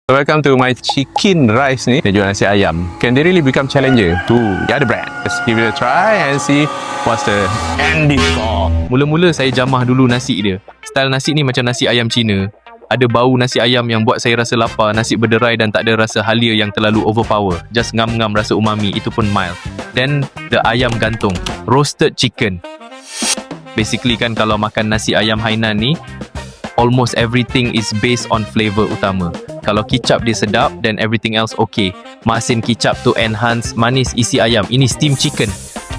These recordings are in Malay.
Welcome to my chicken rice ni. Dia jual nasi ayam. Can they really become challenger to the other brand? Let's give it a try and see what's the end score. Mula-mula saya jamah dulu nasi dia. Style nasi ni macam nasi ayam Cina. Ada bau nasi ayam yang buat saya rasa lapar. Nasi berderai dan tak ada rasa halia yang terlalu overpower. Just ngam-ngam rasa umami, itu pun mild. Then the ayam gantung, roasted chicken. Basically kan kalau makan nasi ayam Hainan ni, almost everything is based on flavor utama. Kalau kicap dia sedap, then everything else okay. Masin kicap to enhance manis isi ayam. Ini steam chicken.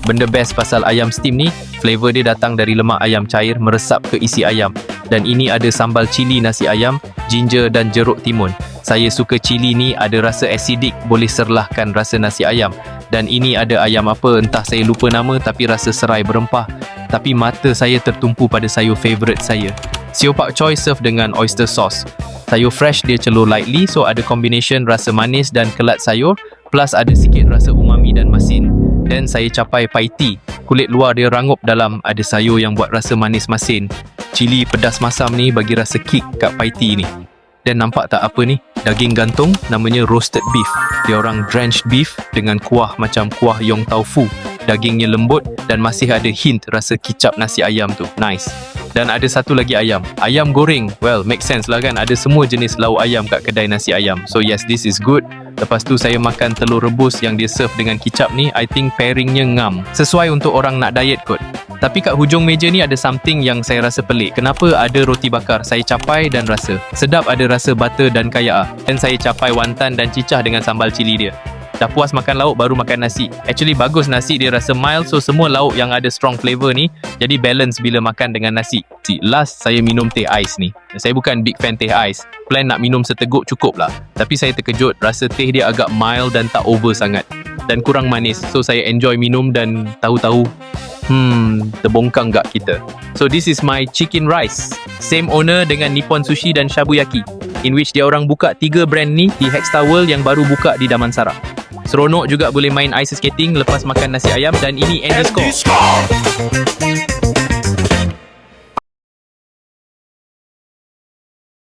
Benda best pasal ayam steam ni, flavor dia datang dari lemak ayam cair meresap ke isi ayam. Dan ini ada sambal cili nasi ayam, ginger dan jeruk timun. Saya suka cili ni, ada rasa acidic, boleh serlahkan rasa nasi ayam. Dan ini ada ayam apa, entah saya lupa nama, tapi rasa serai berempah. Tapi mata saya tertumpu pada sayur favourite saya. Sio pak choy serve dengan oyster sauce. Sayur fresh dia celur lightly, so ada combination rasa manis dan kelat sayur, plus ada sikit rasa umami dan masin. Then saya capai paiti. Kulit luar dia rangup, dalam ada sayur yang buat rasa manis masin. Cili pedas masam ni bagi rasa kick kat paiti ni. Dan nampak tak apa ni? Daging gantung, namanya roasted beef. Dia orang drenched beef dengan kuah macam kuah yong tau fu. Dagingnya lembut dan masih ada hint rasa kicap nasi ayam tu. Nice. Dan ada satu lagi ayam. Ayam goreng. Well, make sense lah kan. Ada semua jenis lauk ayam kat kedai nasi ayam. So yes, this is good. Lepas tu saya makan telur rebus yang dia serve dengan kicap ni. I think pairingnya ngam. Sesuai untuk orang nak diet kot. Tapi kat hujung meja ni ada something yang saya rasa pelik. Kenapa ada roti bakar? Saya capai dan rasa. Sedap, ada rasa butter dan kayaa. Dan saya capai wonton dan cicah dengan sambal cili dia. Dah puas makan lauk, baru makan nasi. Actually bagus nasi, dia rasa mild. So semua lauk yang ada strong flavour ni jadi balance bila makan dengan nasi. Last, saya minum teh ais ni. Saya bukan big fan teh ais. Plan nak minum seteguk cukup lah. Tapi saya terkejut, rasa teh dia agak mild dan tak over sangat. Dan kurang manis. So saya enjoy minum dan tahu-tahu terbongkang gak kita. So this is my chicken rice. Same owner dengan Nippon Sushi dan Shabuyaki, in which dia orang buka 3 brand ni di Hexstar World yang baru buka di Damansara. Seronok juga boleh main ice skating lepas makan nasi ayam. Dan ini Andy Score.